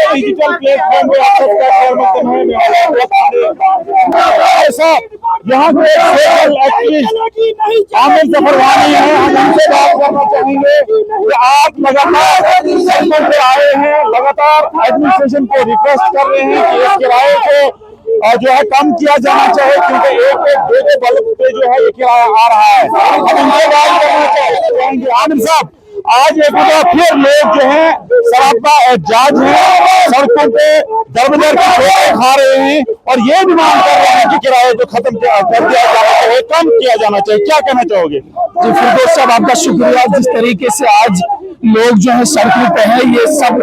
Digital platform पे आप सबका खैर है। यहाँ के सोशल एक्टिविस्ट आमिर जफरवानी है, हम उनसे बात करना चाहेंगे कि आप लगातार सड़कों पे आए हैं, लगातार एडमिनिस्ट्रेशन को रिक्वेस्ट कर रहे हैं कि इस किराए को जो है कम किया जाना चाहिए, क्योंकि एक दो बल्ब पे जो है ये किराया आ रहा है। हम उनसे बात करना चाहेंगे। आमिर साहब, आज एक बार फिर लोग जो है सरापा एहतजाज है, सड़कों पे दर बदर की ठोकर खा रहे हैं और ये डिमांड कर रहे हैं कि किराए को खत्म कर दिया जाना चाहिए, कम किया जाना चाहिए। क्या कहना चाहोगे? जी फिरदौस साहब, आपका शुक्रिया। जिस तरीके से आज लोग जो है सड़कों पे है, ये सब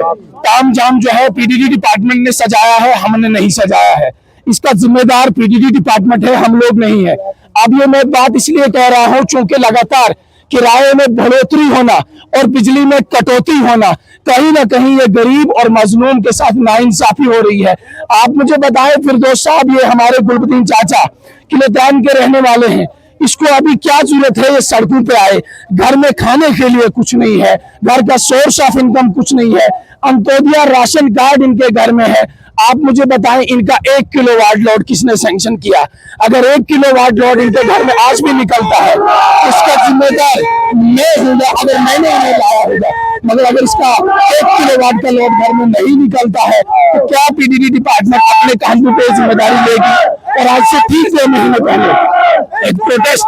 ताम झाम जो है पीडीडी डिपार्टमेंट ने सजाया है, हमने नहीं सजाया है। इसका जिम्मेदार पीडीडी डिपार्टमेंट है, हम लोग नहीं है। अब ये मैं बात इसलिए कह रहा हूँ क्योंकि लगातार किराए में बढ़ोतरी होना और बिजली में कटौती होना, कहीं ना कहीं ये गरीब और मजलूम के साथ नाइंसाफी हो रही है। आप मुझे बताएं फिरदौस साहब, ये हमारे गुलबदीन चाचा किलेतान के रहने वाले हैं, इसको अभी क्या जरूरत है ये सड़कों पे आए? घर में खाने के लिए कुछ नहीं है, घर का सोर्स ऑफ इनकम कुछ नहीं है, अंत्योदया राशन कार्ड इनके घर में है। आप मुझे बताएं, इनका 1 किलोवाट लोड किसने सैंक्शन किया? अगर 1 किलोवाट लोड इनके घर में आज भी निकलता है, इसका जिम्मेदार मैं हूँगा अगर मैंने इन्हें लाया होगा। मगर अगर इसका 1 किलोवाट का लोड घर में नहीं निकलता है तो क्या पीडीडी डिपार्टमेंट अपने कांधों पे जिम्मेदारी लेगी? और आज से ठीक 2 महीने पहले एक प्रोटेस्ट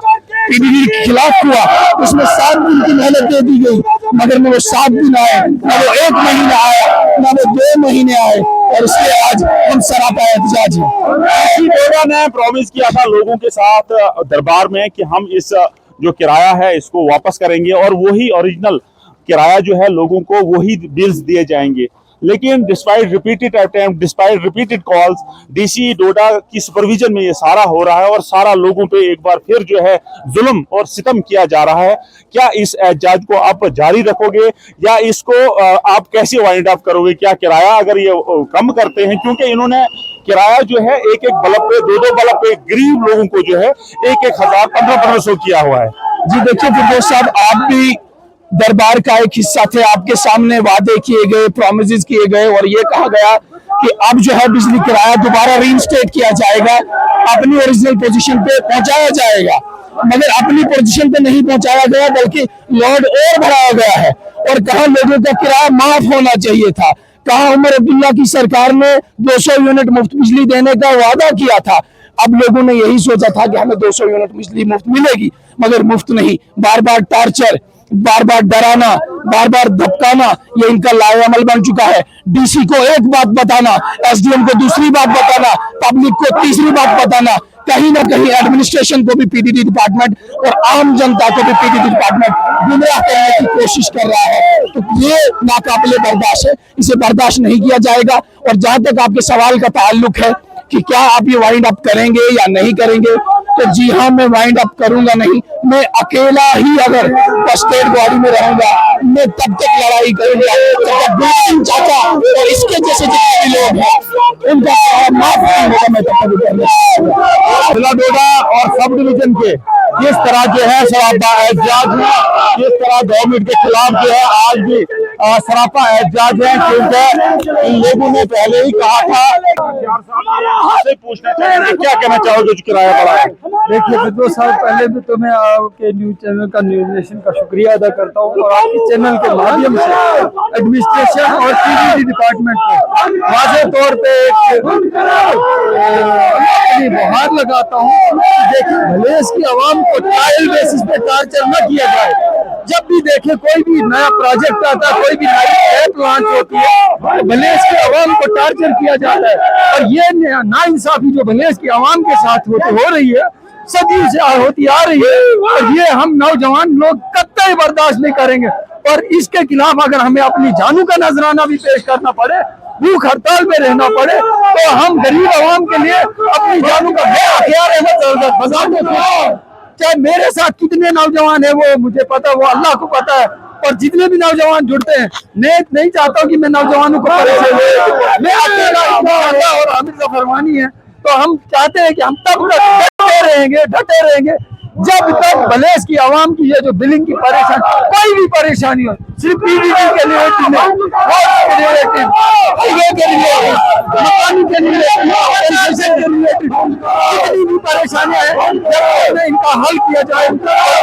पीडीडी के खिलाफ हुआ, उसमें 7 दिन की मेहनत दे दी गई, मगर न वो 7 दिन आए, न वो 1 महीना आया, न वो 2 महीने आए, और इसलिए आज हम सरापा एहतजाज हैं। डोडा ने प्रॉमिस किया था लोगों के साथ दरबार में कि हम इस जो किराया है इसको वापस करेंगे और वही ओरिजिनल किराया जो है लोगों को वही बिल्स दिए जाएंगे। लेकिन despite repeated attempt, despite repeated calls, DC Doda की सुपरविजन में ये सारा हो रहा है और सारा लोगों पे एक बार फिर जो है जुल्म और सितम किया जा रहा है। क्या इस एहतजाज को आप जारी रखोगे या इसको आप कैसे वाइंड अप करोगे? क्या किराया अगर ये कम करते हैं, क्योंकि इन्होंने किराया जो है एक बल्ब पे 2 बल्ब पे गरीब लोगों को जो है 1,000 1500 किया हुआ है। जी देखिए फिरदौस साहब, आप भी दरबार का एक हिस्सा थे, आपके सामने वादे किए गए, प्रॉमिसेस किए गए और ये कहा गया कि अब जो है बिजली किराया दोबारा रीइंस्टेट किया जाएगा, अपनी ओरिजिनल पोजीशन पे पहुंचाया जाएगा। मगर अपनी पोजीशन पे नहीं पहुंचाया गया बल्कि लोड और बढ़ाया गया है। और कहा लोगों का किराया माफ होना चाहिए था, कहा उमर अब्दुल्ला की सरकार ने 200 यूनिट मुफ्त बिजली देने का वादा किया था। अब लोगों ने यही सोचा था कि हमें 200 यूनिट बिजली मुफ्त मिलेगी, मगर मुफ्त नहीं, बार बार टार्चर, बार बार डराना, बार बार धमकाना, ये इनका लाएअमल बन चुका है। डीसी को एक बात बताना, एसडीएम को दूसरी बात बताना, पब्लिक को तीसरी बात बताना, कहीं ना कहीं एडमिनिस्ट्रेशन को भी पीडीडी डिपार्टमेंट और आम जनता को भी पीडीडी डिपार्टमेंट गुमराह करने की कोशिश कर रहा है। तो ये नाकाबिले बर्दाश्त है, इसे बर्दाश्त नहीं किया जाएगा। और जहां तक आपके सवाल का ताल्लुक है कि क्या आप ये वाइंड अप करेंगे या नहीं करेंगे, तो जी हाँ, मैं वाइंड अप करूंगा नहीं। मैं अकेला ही अगर स्टेट बॉडी में रहूंगा, मैं तब तक लड़ाई करूंगा जब तक गुलबदीन चाचा और इसके जैसे जितने भी लोग हैं उनका माफ नहीं होगा। मैं तब तक जिला डोडा और सब डिवीजन के किस तरह जो है सरापा एहतजाज है, किस तरह गवर्नमेंट के खिलाफ जो है आज भी सरापा एहतजाज है, क्योंकि इन लोगों ने पहले ही कहा था। से पूछना चाहेंगे क्या कहना चाहोगे जो किराया बढ़ा है? देखिए फिरदौस साहब, पहले भी तो मैं आपके न्यूज चैनल का न्यूज नेशन का शुक्रिया अदा करता हूँ और आपके चैनल के माध्यम से एडमिनिस्ट्रेशन और पीडीडी डिपार्टमेंट को वाज़ेह तौर पे अपनी गुहार लगाता हूँ। देखिए भले इसकी आवाम को ट्रायल बेसिस पे टार्चर न किया जाए। जब भी देखे कोई भी नया प्रोजेक्ट आता है, कोई भी नई ऐप लॉन्च होती है, तो भले इसकी आवाम को टार्चर किया जाता है। और ये नाइंसाफी जो भले इसकी आवाम के साथ हो रही है, सदी से होती आ रही है, और ये हम नौजवान लोग कतई बर्दाश्त नहीं करेंगे। और इसके खिलाफ अगर हमें अपनी जानों का नजराना भी पेश करना पड़े, भूख हड़ताल में रहना पड़े, तो हम गरीब आवाम के लिए अपनी जानों का चाहे मेरे साथ कितने नौजवान है वो मुझे पता, वो अल्लाह को पता है। और जितने भी नौजवान जुड़ते हैं, नहीं चाहता हूँ कि मैं नौजवानों को परेशान, मैं अकेला और आमिर जफरवानी है, तो हम चाहते हैं कि हम तब तक डटे रहेंगे जब तक भले इसकी आवाम की ये जो बिलिंग की परेशानी, कोई भी परेशानी हो, सिर्फ पीडीडी के लिए का हल किया जाए और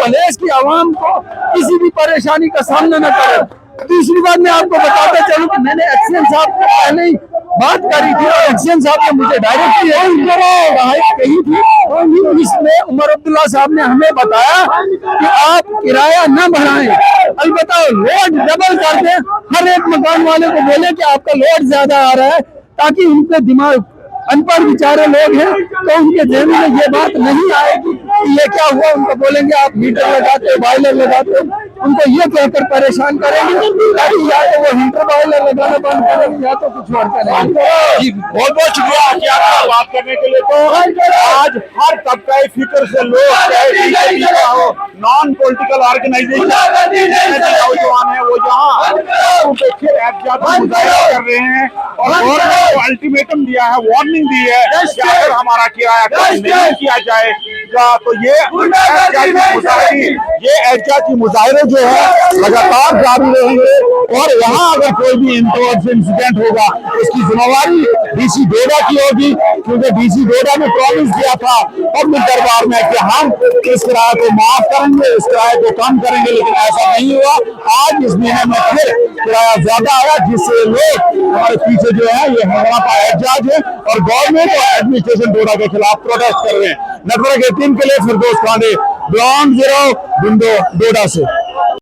मलेश की आवाम को किसी भी परेशानी का सामना न करे। दूसरी बात मैं आपको बताता चलूं कि मैंने एक्सीएम साहब को पहले ही बात करी थी और एक्सीएम साहब ने मुझे डायरेक्टली कही थी। इसमें उमर अब्दुल्ला साहब ने हमें बताया कि आप किराया न बढ़ाएं, अलबत्ता लोड डबल कर दें। हर एक मकान वाले को बोले कि आपका लोड ज्यादा आ रहा है, ताकि उनके दिमाग, अनपढ़ बेचारे लोग हैं तो उनके जहन में ये बात नहीं आएगी कि ये क्या हुआ। उनको बोलेंगे आप हीटर लगाते हो, बॉयलर लगाते हो, उनको ये कहकर परेशान करेंगे ताकि या तो वो हीटर बॉयलर लगाना बंद करेंगे या तो कुछ और करेंगे। जी बहुत बहुत शुक्रिया कि आपका बात करने के लिए। तो आज हर तबका फिक्र से लोग, चाहे बीजेपी का हो, नॉन पॉलिटिकल ऑर्गेनाइजेशन नौजवान है, वो यहाँ फिर एहतियाती मुजाहिरा कर रहे हैं और गवर्नमेंट को अल्टीमेटम दिया है, वार्निंग दी है कि अगर हमारा किराया कम नहीं किया जाएगा तो ये एहतियाती मुजाहिरे जो है लगातार जारी रहेंगे। और यहाँ अगर कोई भी इंसिडेंट होगा उसकी जिम्मेवारी डीसी डोडा की होगी, क्योंकि डीसी डोडा ने प्रॉमिस किया था पब्लिक दरबार में कि हम इस किराए को माफ करेंगे, इस किराए को कम करेंगे, लेकिन ऐसा नहीं हुआ। आज इस महीने में फिर किराया ज्यादा आया, जिससे लोग हमारे पीछे जो है ये हमारा का एहतजाज है और गवर्नमेंट और एडमिनिस्ट्रेशन डोडा के खिलाफ प्रोटेस्ट कर रहे हैं। नेटवर्क 18 के लिए फिरदौस खांडे, ग्राउंड जीरो, विंडो डोडा से।